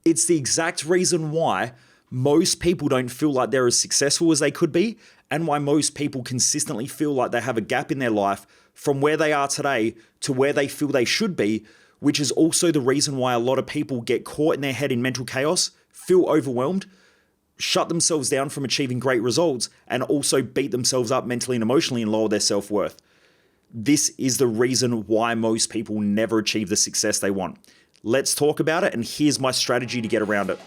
It's the exact reason why most people don't feel like they're as successful as they could be, and why most people consistently feel like they have a gap in their life from where they are today to where they feel they should be, which is also the reason why a lot of people get caught in their head in mental chaos, feel overwhelmed, shut themselves down from achieving great results, and also beat themselves up mentally and emotionally and lower their self-worth. This is the reason why most people never achieve the success they want. Let's talk about it, and here's my strategy to get around it.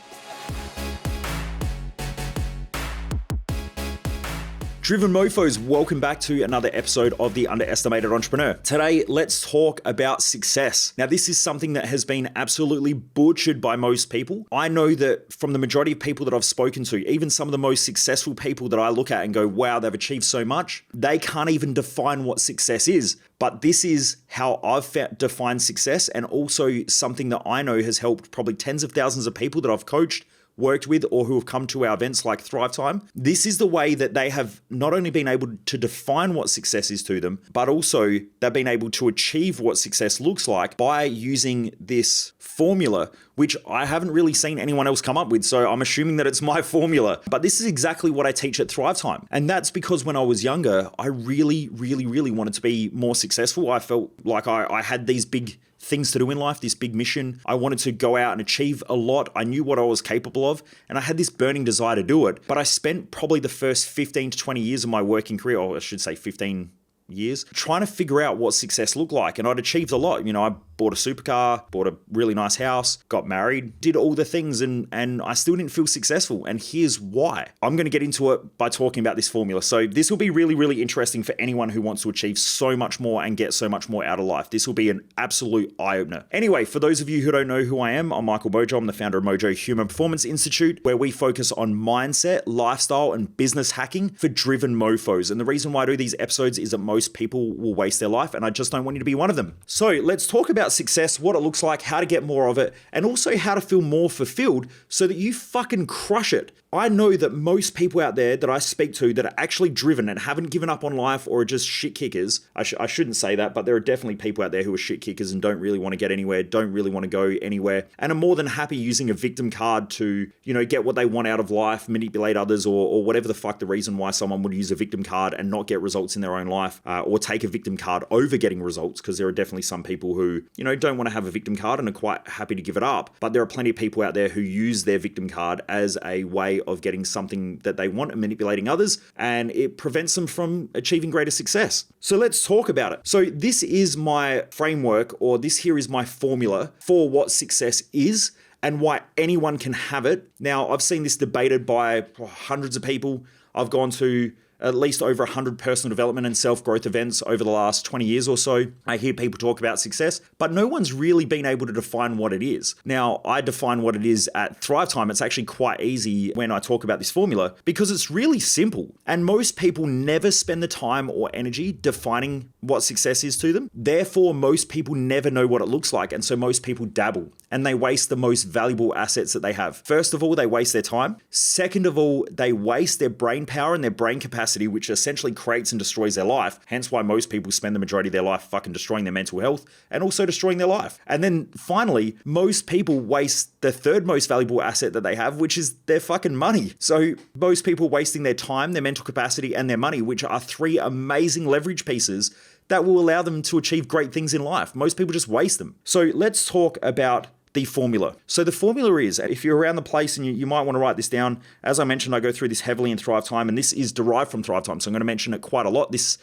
Driven mofos, welcome back to another episode of The Underestimated Entrepreneur. Today, let's talk about success. Now, this is something that has been absolutely butchered by most people. I know that from the majority of people that I've spoken to, even some of the most successful people that I look at and go, wow, they've achieved so much, they can't even define what success is. But this is how I've defined success, and also something that I know has helped probably tens of thousands of people that I've coached, worked with, or who have come to our events like Thrive Time. This is the way that they have not only been able to define what success is to them, but also they've been able to achieve what success looks like by using this formula, which I haven't really seen anyone else come up with. So I'm assuming that it's my formula. But this is exactly what I teach at Thrive Time. And that's because when I was younger, I really wanted to be more successful. I felt like I had these big things to do in life, this big mission. I wanted to go out and achieve a lot. I knew what I was capable of, and I had this burning desire to do it. But I spent probably the first 15 to 20 years of my working career, or I should say 15 years, trying to figure out what success looked like. And I'd achieved a lot. You know, I bought a supercar, bought a really nice house, got married, did all the things, and I still didn't feel successful. And here's why. I'm going to get into it by talking about this formula. So this will be really interesting for anyone who wants to achieve so much more and get so much more out of life. This will be an absolute eye-opener. Anyway, for those of you who don't know who I am, I'm Michael Mojo. I'm the founder of Mojo Human Performance Institute, where we focus on mindset, lifestyle, and business hacking for driven mofos. And the reason why I do these episodes is that most people will waste their life, and I just don't want you to be one of them. So let's talk about success, what it looks like, how to get more of it, and also how to feel more fulfilled so that you fucking crush it. I know that most people out there that I speak to that are actually driven and haven't given up on life or are just shit kickers. I shouldn't say that, but there are definitely people out there who are shit kickers and don't really want to get anywhere, don't really want to go anywhere, and are more than happy using a victim card to, you know, get what they want out of life, manipulate others, or whatever the fuck the reason why someone would use a victim card and not get results in their own life, or take a victim card over getting results, because there are definitely some people who, you know, don't want to have a victim card and are quite happy to give it up. But there are plenty of people out there who use their victim card as a way of getting something that they want and manipulating others, and it prevents them from achieving greater success. So let's talk about it. So this is my framework, or this here is my formula for what success is and why anyone can have it. Now, I've seen this debated by hundreds of people. I've gone to at least over 100 personal development and self-growth events over the last 20 years or so. I hear people talk about success, but no one's really been able to define what it is. Now, I define what it is at Thrive Time. It's actually quite easy when I talk about this formula because it's really simple. And most people never spend the time or energy defining what success is to them. Therefore, most people never know what it looks like. And so most people dabble and they waste the most valuable assets that they have. First of all, they waste their time. Second of all, they waste their brain power and their brain capacity, which essentially creates and destroys their life. Hence why most people spend the majority of their life fucking destroying their mental health and also destroying their life. And then finally, most people waste the third most valuable asset that they have, which is their fucking money. So most people wasting their time, their mental capacity, and their money, which are three amazing leverage pieces that will allow them to achieve great things in life. Most people just waste them. So let's talk about the formula. So the formula is, if you're around the place and you might want to write this down, as I mentioned, I go through this heavily in Thrive Time, and this is derived from Thrive Time. So I'm going to mention it quite a lot. This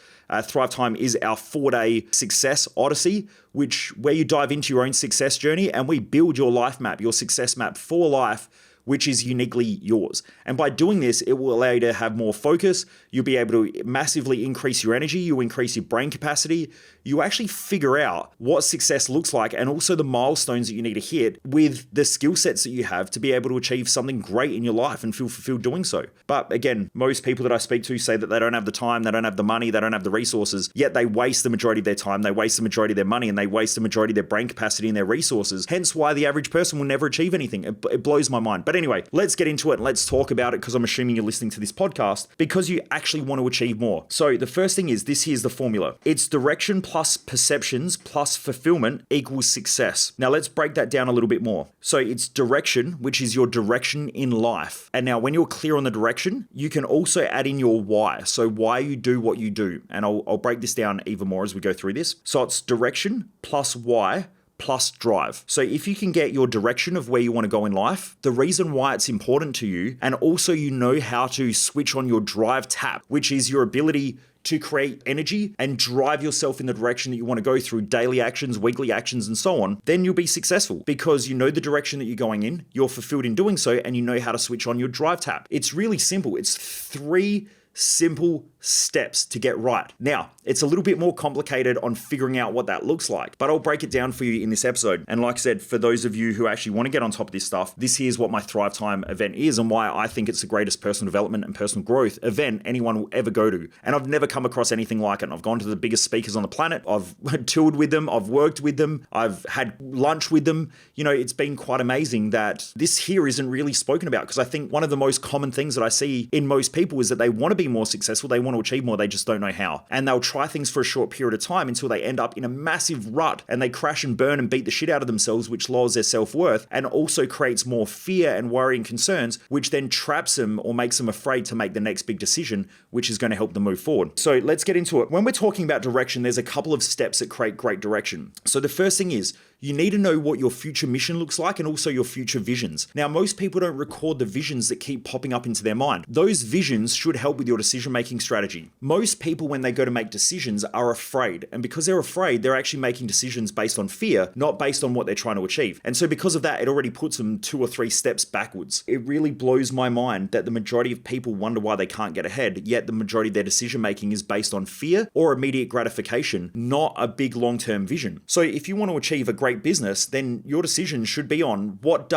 Thrive Time is our 4-day success odyssey, where you dive into your own success journey and we build your life map, your success map for life, which is uniquely yours. And by doing this, it will allow you to have more focus. You'll be able to massively increase your energy. You increase your brain capacity. You actually figure out what success looks like and also the milestones that you need to hit with the skill sets that you have to be able to achieve something great in your life and feel fulfilled doing so. But again, most people that I speak to say that they don't have the time, they don't have the money, they don't have the resources, yet they waste the majority of their time, they waste the majority of their money, and they waste the majority of their brain capacity and their resources. Hence why the average person will never achieve anything. It blows my mind. But anyway, let's get into it and let's talk about it because I'm assuming you're listening to this podcast because you actually want to achieve more. So the first thing is, this here's the formula. It's direction plus perceptions plus fulfillment equals success. Now let's break that down a little bit more. So it's direction, which is your direction in life. And now when you're clear on the direction, you can also add in your why. So why you do what you do. And I'll break this down even more as we go through this. So it's direction plus why plus drive. So if you can get your direction of where you want to go in life, the reason why it's important to you, and also you know how to switch on your drive tap, which is your ability to create energy and drive yourself in the direction that you want to go through daily actions, weekly actions, and so on, then you'll be successful because you know the direction that you're going in, you're fulfilled in doing so, and you know how to switch on your drive tap. It's really simple. It's 3 simple steps to get right. Now, it's a little bit more complicated on figuring out what that looks like, but I'll break it down for you in this episode. And like I said, for those of you who actually want to get on top of this stuff, this here's what my Thrive Time event is and why I think it's the greatest personal development and personal growth event anyone will ever go to. And I've never come across anything like it. I've gone to the biggest speakers on the planet. I've toured with them. I've worked with them. I've had lunch with them. You know, it's been quite amazing that this here isn't really spoken about because I think one of the most common things that I see in most people is that they want to be more successful. They want to achieve more. They just don't know how. And they'll try things for a short period of time until they end up in a massive rut and they crash and burn and beat the shit out of themselves, which lowers their self-worth and also creates more fear and worry and concerns, which then traps them or makes them afraid to make the next big decision, which is going to help them move forward. So let's get into it. When we're talking about direction, there's a couple of steps that create great direction. So the first thing is, you need to know what your future mission looks like and also your future visions. Now, most people don't record the visions that keep popping up into their mind. Those visions should help with your decision-making strategy. Most people, when they go to make decisions, are afraid. And because they're afraid, they're actually making decisions based on fear, not based on what they're trying to achieve. And so because of that, it already puts them 2 or 3 steps backwards. It really blows my mind that the majority of people wonder why they can't get ahead, yet the majority of their decision-making is based on fear or immediate gratification, not a big long-term vision. So if you want to achieve a great business, then your decision should be on what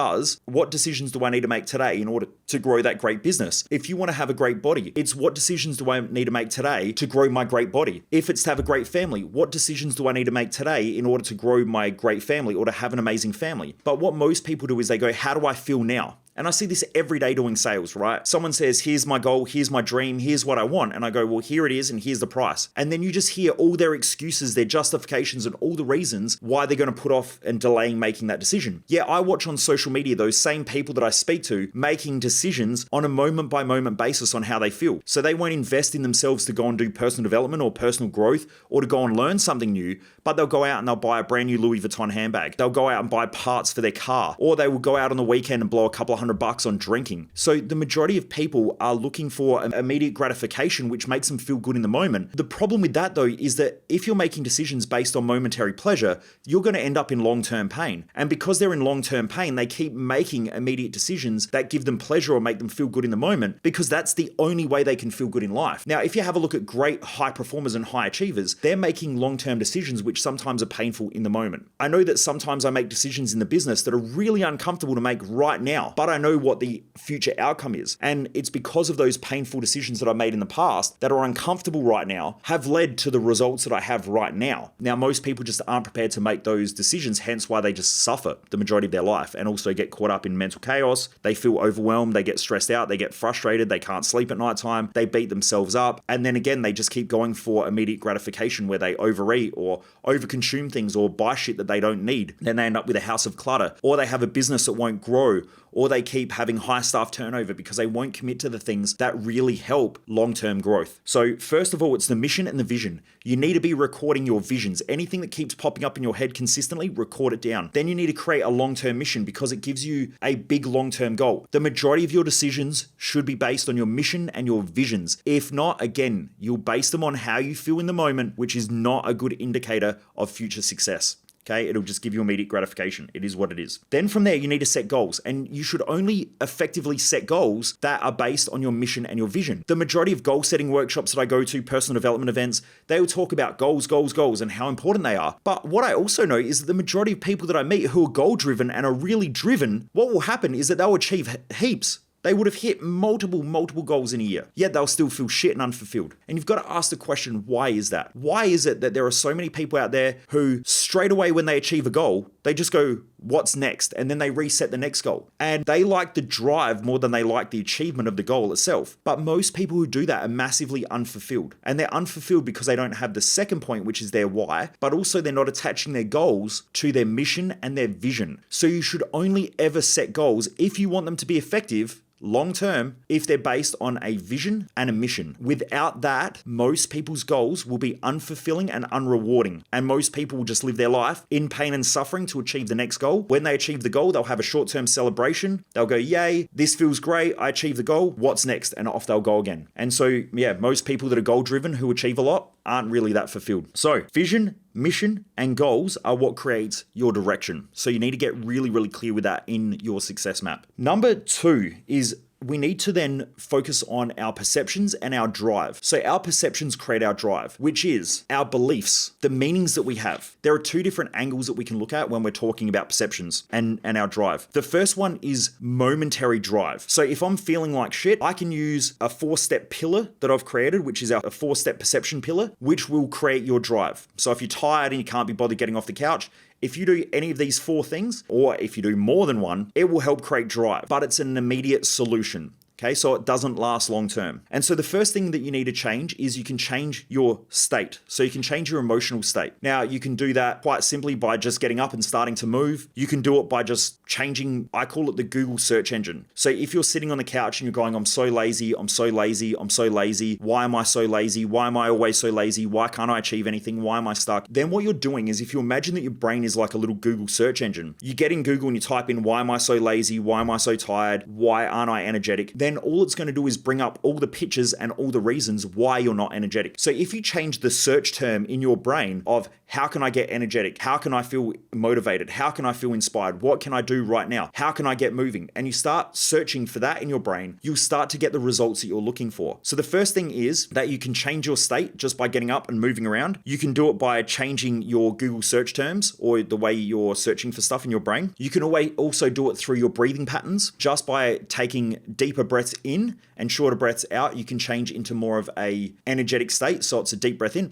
decisions do I need to make today in order to grow that great business? If you want to have a great body, it's what decisions do I need to make today to grow my great body? If it's to have a great family, what decisions do I need to make today in order to grow my great family or to have an amazing family? But what most people do is they go, how do I feel now? And I see this every day doing sales, right? Someone says, here's my goal, here's my dream, here's what I want. And I go, well, here it is and here's the price. And then you just hear all their excuses, their justifications, and all the reasons why they're going to put off and delaying making that decision. Yeah, I watch on social media those same people that I speak to making decisions on a moment by moment basis on how they feel. So they won't invest in themselves to go and do personal development or personal growth or to go and learn something new, but they'll go out and they'll buy a brand new Louis Vuitton handbag. They'll go out and buy parts for their car, or they will go out on the weekend and blow a couple of $100 on drinking. So the majority of people are looking for immediate gratification, which makes them feel good in the moment. The problem with that though is that if you're making decisions based on momentary pleasure, you're going to end up in long-term pain. And because they're in long-term pain, they keep making immediate decisions that give them pleasure or make them feel good in the moment because that's the only way they can feel good in life. Now, if you have a look at great high performers and high achievers, they're making long-term decisions which sometimes are painful in the moment. I know that sometimes I make decisions in the business that are really uncomfortable to make right now, but I know what the future outcome is. And it's because of those painful decisions that I made in the past that are uncomfortable right now have led to the results that I have right now. Now, most people just aren't prepared to make those decisions, hence why they just suffer the majority of their life and also get caught up in mental chaos. They feel overwhelmed, they get stressed out, they get frustrated, they can't sleep at nighttime, they beat themselves up. And then again, they just keep going for immediate gratification where they overeat or overconsume things or buy shit that they don't need. Then they end up with a house of clutter, or they have a business that won't grow, or they keep having high staff turnover because they won't commit to the things that really help long-term growth. So first of all, it's the mission and the vision. You need to be recording your visions. Anything that keeps popping up in your head consistently, record it down. Then you need to create a long-term mission because it gives you a big long-term goal. The majority of your decisions should be based on your mission and your visions. If not, again, you'll base them on how you feel in the moment, which is not a good indicator of future success. Okay, it'll just give you immediate gratification. It is what it is. Then from there, you need to set goals, and you should only effectively set goals that are based on your mission and your vision. The majority of goal setting workshops that I go to, personal development events, they will talk about goals, goals, goals, and how important they are. But what I also know is that the majority of people that I meet who are goal driven and are really driven, what will happen is that they'll achieve heaps. They would have hit multiple goals in a year, yet they'll still feel shit and unfulfilled. And you've got to ask the question, why is that? Why is it that there are so many people out there who straight away when they achieve a goal, they just go, What's next? And then they reset the next goal. And they like the drive more than they like the achievement of the goal itself. But most people who do that are massively unfulfilled. And they're unfulfilled because they don't have the second point, which is their why, but also they're not attaching their goals to their mission and their vision. So you should only ever set goals if you want them to be effective long term, if they're based on a vision and a mission. Without that, most people's goals will be unfulfilling and unrewarding. And most people will just live their life in pain and suffering to achieve the next goal. When they achieve the goal, they'll have a short-term celebration. They'll go, yay, this feels great. I achieved the goal. What's next? And off they'll go again. And so, yeah, most people that are goal-driven who achieve a lot aren't really that fulfilled. So vision, mission, and goals are what creates your direction. So you need to get really, really clear with that in your success map. Number 2 is we need to then focus on our perceptions and our drive. So our perceptions create our drive, which is our beliefs, the meanings that we have. There are 2 different angles that we can look at when we're talking about perceptions and our drive. The first one is momentary drive. So if I'm feeling like shit, I can use a 4-step pillar that I've created, which is a 4-step perception pillar, which will create your drive. So if you're tired and you can't be bothered getting off the couch, if you do any of these 4 things, or if you do more than one, it will help create drive, but it's an immediate solution. Okay, so it doesn't last long term. And so the first thing that you need to change is you can change your state. So you can change your emotional state. Now, you can do that quite simply by just getting up and starting to move. You can do it by just changing, I call it the Google search engine. So if you're sitting on the couch and you're going, I'm so lazy, I'm so lazy, I'm so lazy. Why am I so lazy? Why am I always so lazy? Why can't I achieve anything? Why am I stuck? Then what you're doing is, if you imagine that your brain is like a little Google search engine, you get in Google and you type in, why am I so lazy? Why am I so tired? Why aren't I energetic? Then all it's going to do is bring up all the pictures and all the reasons why you're not energetic. So if you change the search term in your brain of how can I get energetic? How can I feel motivated? How can I feel inspired? What can I do right now? How can I get moving? And you start searching for that in your brain, you'll start to get the results that you're looking for. So the first thing is that you can change your state just by getting up and moving around. You can do it by changing your Google search terms or the way you're searching for stuff in your brain. You can also do it through your breathing patterns. Just by taking deeper breaths in and shorter breaths out, you can change into more of a energetic state. So it's a deep breath in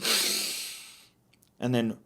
and then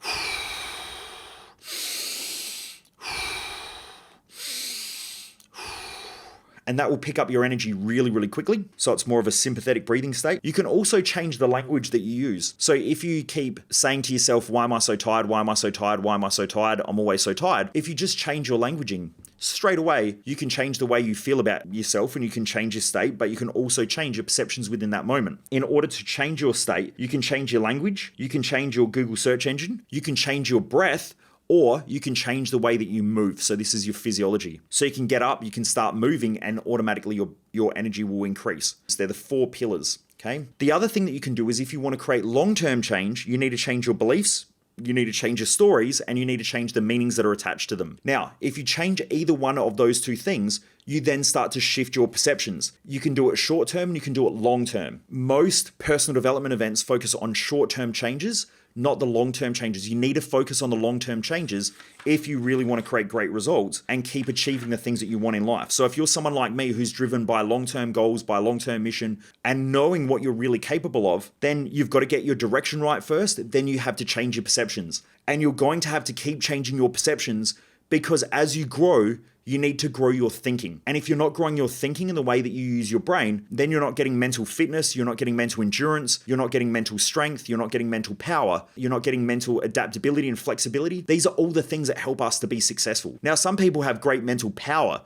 and that will pick up your energy really, really quickly. So it's more of a sympathetic breathing state. You can also change the language that you use. So if you keep saying to yourself, why am I so tired? Why am I so tired? Why am I so tired? I'm always so tired. If you just change your languaging, straight away, you can change the way you feel about yourself and you can change your state, but you can also change your perceptions within that moment. In order to change your state, you can change your language, you can change your Google search engine, you can change your breath, or you can change the way that you move. So this is your physiology. So you can get up, you can start moving, and automatically your energy will increase. So they're the 4 pillars, okay? The other thing that you can do is, if you want to create long-term change, you need to change your beliefs, you need to change your stories, and you need to change the meanings that are attached to them. Now, if you change either one of those 2 things, you then start to shift your perceptions. You can do it short term and you can do it long term. Most personal development events focus on short term changes, not the long-term changes. You need to focus on the long-term changes if you really want to create great results and keep achieving the things that you want in life. So if you're someone like me who's driven by long-term goals, by long-term mission, and knowing what you're really capable of, then you've got to get your direction right first. Then you have to change your perceptions. And you're going to have to keep changing your perceptions, because as you grow, you need to grow your thinking. And if you're not growing your thinking in the way that you use your brain, then you're not getting mental fitness, you're not getting mental endurance, you're not getting mental strength, you're not getting mental power, you're not getting mental adaptability and flexibility. These are all the things that help us to be successful. Now, some people have great mental power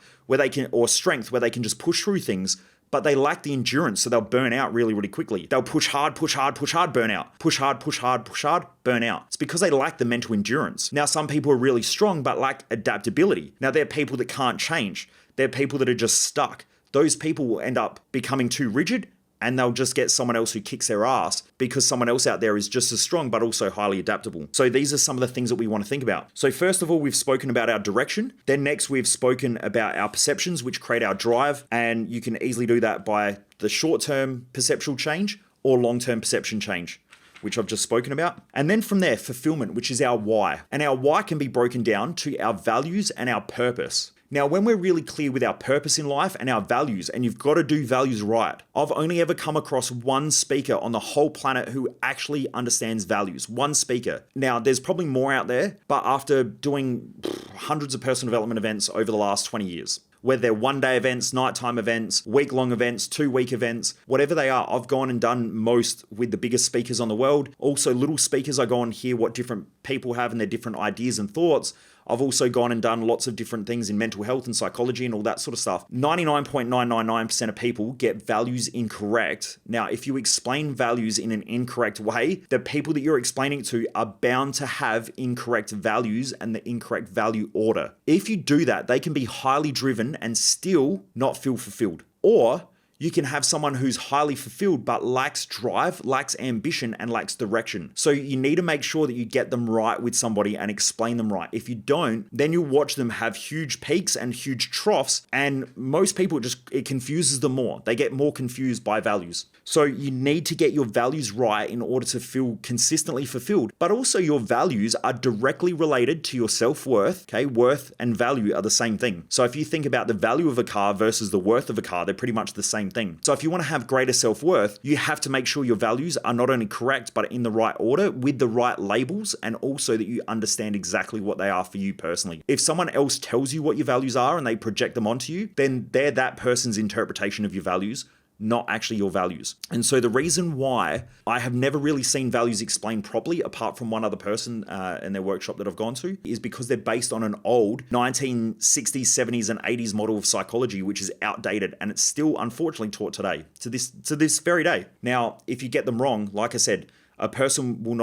or strength where they can just push through things, but they lack the endurance, so they'll burn out really, really quickly. They'll push hard, burn out. Push hard, burn out. It's because they lack the mental endurance. Now, some people are really strong, but lack adaptability. Now, they're people that can't change. They're people that are just stuck. Those people will end up becoming too rigid, and they'll just get someone else who kicks their ass because someone else out there is just as strong, but also highly adaptable. So these are some of the things that we want to think about. So first of all, we've spoken about our direction. Then next, we've spoken about our perceptions, which create our drive. And you can easily do that by the short-term perceptual change or long-term perception change, which I've just spoken about. And then from there, fulfillment, which is our why. And our why can be broken down to our values and our purpose. Now, when we're really clear with our purpose in life and our values, and you've got to do values right, I've only ever come across one speaker on the whole planet who actually understands values. One speaker. Now, there's probably more out there, but after doing hundreds of personal development events over the last 20 years, whether they're one-day events, nighttime events, week-long events, 2-week events, whatever they are, I've gone and done most with the biggest speakers on the world. Also, little speakers, I go and hear what different people have and their different ideas and thoughts. I've also gone and done lots of different things in mental health and psychology and all that sort of stuff. 99.999% of people get values incorrect. Now, if you explain values in an incorrect way, the people that you're explaining it to are bound to have incorrect values and the incorrect value order. If you do that, they can be highly driven and still not feel fulfilled. Or you can have someone who's highly fulfilled but lacks drive, lacks ambition, and lacks direction. So you need to make sure that you get them right with somebody and explain them right. If you don't, then you'll watch them have huge peaks and huge troughs, and most people it confuses them more. They get more confused by values. So you need to get your values right in order to feel consistently fulfilled. But also your values are directly related to your self-worth. Okay, worth and value are the same thing. So if you think about the value of a car versus the worth of a car, they're pretty much the same thing. So if you want to have greater self-worth, you have to make sure your values are not only correct, but in the right order with the right labels, and also that you understand exactly what they are for you personally. If someone else tells you what your values are and they project them onto you, then they're that person's interpretation of your values, not actually your values. And so the reason why I have never really seen values explained properly, apart from one other person in their workshop that I've gone to, is because they're based on an old 1960s, 70s, and 80s model of psychology, which is outdated, and it's still unfortunately taught today, to this very day. Now, if you get them wrong, like I said, a person will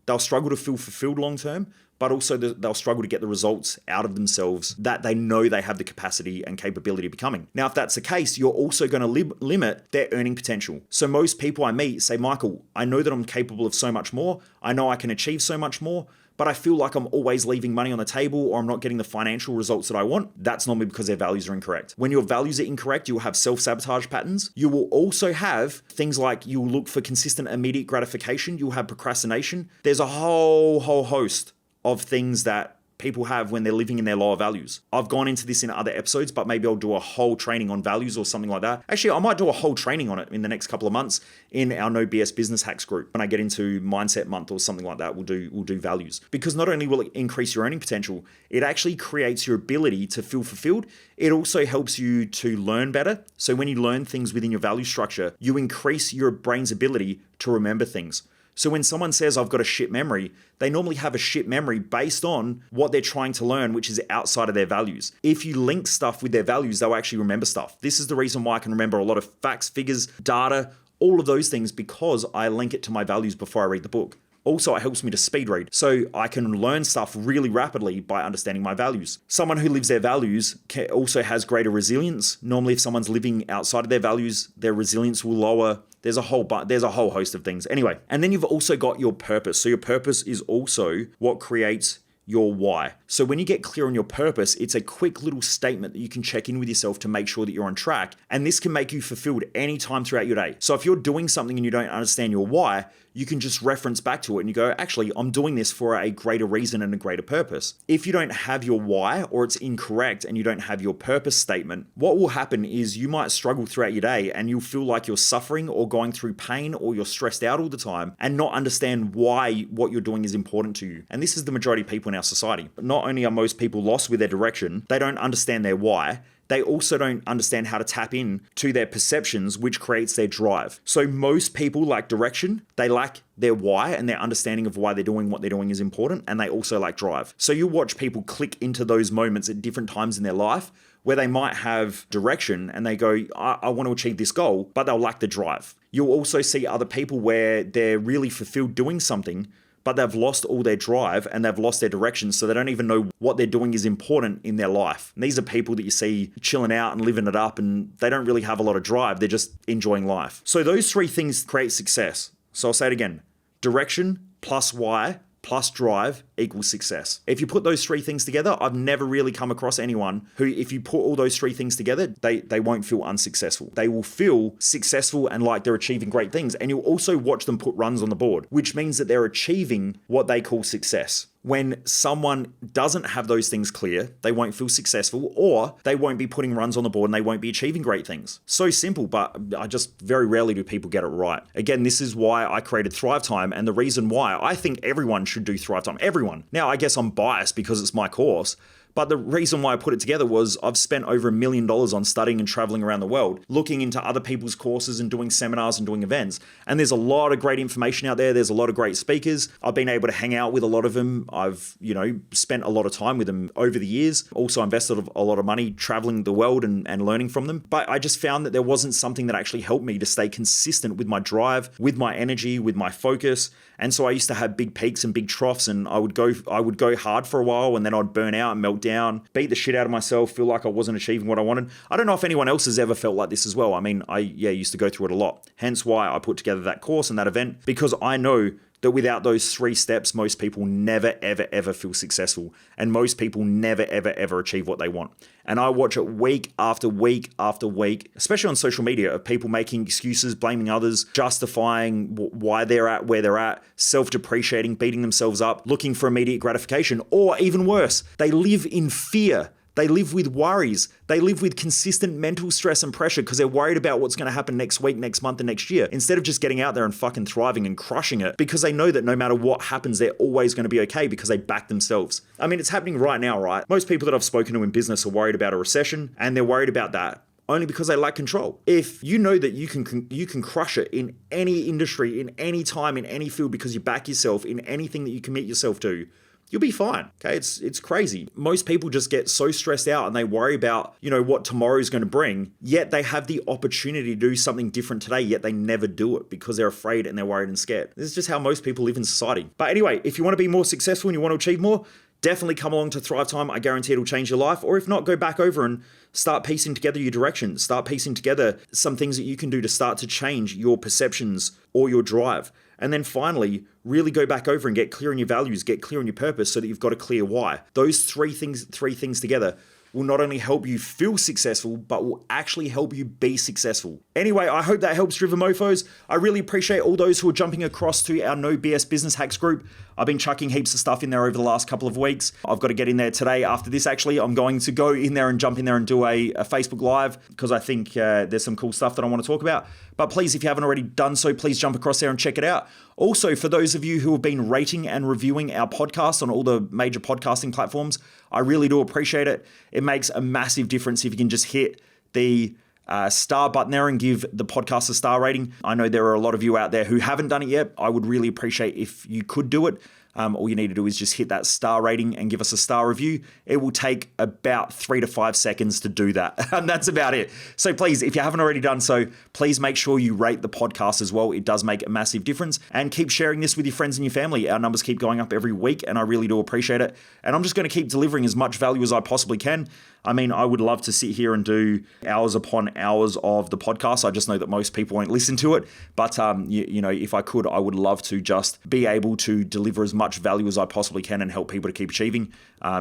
they'll struggle to feel fulfilled long term, but also they'll struggle to get the results out of themselves that they know they have the capacity and capability of becoming. Now, if that's the case, you're also going to limit their earning potential. So most people I meet say, Michael, I know that I'm capable of so much more. I know I can achieve so much more, but I feel like I'm always leaving money on the table or I'm not getting the financial results that I want. That's normally because their values are incorrect. When your values are incorrect, you'll have self-sabotage patterns. You will also have things like you'll look for consistent immediate gratification. You'll have procrastination. There's a whole host of things that people have when they're living in their lower values. I've gone into this in other episodes, but maybe I'll do a whole training on values or something like that. Actually, I might do a whole training on it in the next couple of months in our No BS Business Hacks group. When I get into Mindset Month or something like that, we'll do values. Because not only will it increase your earning potential, it actually creates your ability to feel fulfilled. It also helps you to learn better. So when you learn things within your value structure, you increase your brain's ability to remember things. So when someone says, I've got a shit memory, they normally have a shit memory based on what they're trying to learn, which is outside of their values. If you link stuff with their values, they'll actually remember stuff. This is the reason why I can remember a lot of facts, figures, data, all of those things, because I link it to my values before I read the book. Also, it helps me to speed read, so I can learn stuff really rapidly by understanding my values. Someone who lives their values also has greater resilience. Normally, if someone's living outside of their values, their resilience will lower. There's a whole host of things. Anyway, and then you've also got your purpose. So your purpose is also what creates your why. So when you get clear on your purpose, it's a quick little statement that you can check in with yourself to make sure that you're on track. And this can make you fulfilled anytime throughout your day. So if you're doing something and you don't understand your why, you can just reference back to it and you go, actually, I'm doing this for a greater reason and a greater purpose. If you don't have your why, or it's incorrect and you don't have your purpose statement, what will happen is you might struggle throughout your day and you'll feel like you're suffering or going through pain or you're stressed out all the time and not understand why what you're doing is important to you. And this is the majority of people in our society. But not only are most people lost with their direction, they don't understand their why. They also don't understand how to tap in to their perceptions, which creates their drive. So most people lack direction, they lack their why, and their understanding of why they're doing what they're doing is important, and they also lack drive. So you watch people click into those moments at different times in their life where they might have direction and they go, I want to achieve this goal, but they'll lack the drive. You'll also see other people where they're really fulfilled doing something, but they've lost all their drive and they've lost their direction, so they don't even know what they're doing is important in their life. And these are people that you see chilling out and living it up, and they don't really have a lot of drive. They're just enjoying life. So those three things create success. So I'll say it again. Direction plus why plus drive equals success. If you put those three things together, I've never really come across anyone who, if you put all those three things together, they won't feel unsuccessful. They will feel successful and like they're achieving great things. And you'll also watch them put runs on the board, which means that they're achieving what they call success. when someone doesn't have those things clear, they won't feel successful, or they won't be putting runs on the board and they won't be achieving great things. So simple, but I just very rarely do people get it right. Again, this is why I created Thrive Time, and the reason why I think everyone should do Thrive Time. Everyone. Now, I guess I'm biased because it's my course, but the reason why I put it together was I've spent over $1 million on studying and traveling around the world, looking into other people's courses and doing seminars and doing events. And there's a lot of great information out there. There's a lot of great speakers. I've been able to hang out with a lot of them. I've, spent a lot of time with them over the years. Also invested a lot of money traveling the world and learning from them. But I just found that there wasn't something that actually helped me to stay consistent with my drive, with my energy, with my focus. And so I used to have big peaks and big troughs, and I would go hard for a while, and then I'd burn out and melt down, beat the shit out of myself, feel like I wasn't achieving what I wanted. I don't know if anyone else has ever felt like this as well. I mean, I used to go through it a lot. Hence why I put together that course and that event, because I know that without those 3 steps, most people never, ever, ever feel successful. And most people never, ever, ever achieve what they want. And I watch it week after week after week, especially on social media, of people making excuses, blaming others, justifying why they're at where they're at, self-depreciating, beating themselves up, looking for immediate gratification, or even worse, they live in fear. They live with worries. They live with consistent mental stress and pressure because they're worried about what's going to happen next week, next month, and next year, instead of just getting out there and fucking thriving and crushing it, because they know that no matter what happens, they're always going to be okay because they back themselves. I mean, it's happening right now, right? Most people that I've spoken to in business are worried about a recession, and they're worried about that only because they lack control. If you know that you can crush it in any industry, in any time, in any field, because you back yourself in anything that you commit yourself to, you'll be fine. Okay, it's crazy. Most people just get so stressed out and they worry about, what tomorrow is going to bring, yet they have the opportunity to do something different today, yet they never do it because they're afraid and they're worried and scared. This is just how most people live in society. But anyway, if you want to be more successful and you want to achieve more, definitely come along to Thrive Time. I guarantee it'll change your life. Or if not, go back over and start piecing together your direction. Start piecing together some things that you can do to start to change your perceptions or your drive. And then finally, really go back over and get clear on your values, get clear on your purpose so that you've got a clear why. Those three things together will not only help you feel successful, but will actually help you be successful. Anyway, I hope that helps, Driven Mofos. I really appreciate all those who are jumping across to our No BS Business Hacks group. I've been chucking heaps of stuff in there over the last couple of weeks. I've got to get in there today. After this, actually, I'm going to go in there and jump in there and do a Facebook Live because I think there's some cool stuff that I want to talk about. But please, if you haven't already done so, please jump across there and check it out. Also, for those of you who have been rating and reviewing our podcast on all the major podcasting platforms, I really do appreciate it. It makes a massive difference if you can just hit the star button there and give the podcast a star rating. I know there are a lot of you out there who haven't done it yet. I would really appreciate if you could do it. All you need to do is just hit that star rating and give us a star review. It will take about 3 to 5 seconds to do that. And that's about it. So please, if you haven't already done so, please make sure you rate the podcast as well. It does make a massive difference. And keep sharing this with your friends and your family. Our numbers keep going up every week, and I really do appreciate it. And I'm just going to keep delivering as much value as I possibly can. I mean, I would love to sit here and do hours upon hours of the podcast. I just know that most people won't listen to it. But, if I could, I would love to just be able to deliver as much value as I possibly can and help people to keep achieving.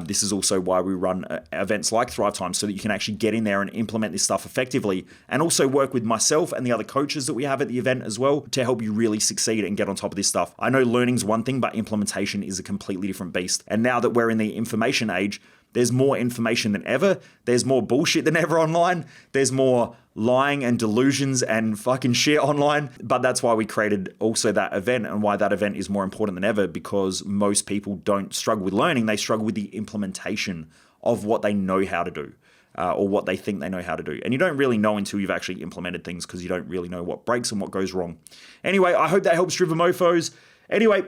This is also why we run events like Thrive Time, so that you can actually get in there and implement this stuff effectively, and also work with myself and the other coaches that we have at the event as well to help you really succeed and get on top of this stuff. I know learning's one thing, but implementation is a completely different beast. And now that we're in the information age, there's more information than ever. There's more bullshit than ever online. There's more lying and delusions and fucking shit online. But that's why we created also that event, and why that event is more important than ever, because most people don't struggle with learning. They struggle with the implementation of what they know how to do. Or what they think they know how to do. And you don't really know until you've actually implemented things, because you don't really know what breaks and what goes wrong. Anyway, I hope that helps, Driven Mofos. Anyway,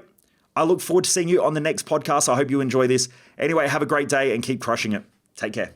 I look forward to seeing you on the next podcast. I hope you enjoy this. Anyway, have a great day and keep crushing it. Take care.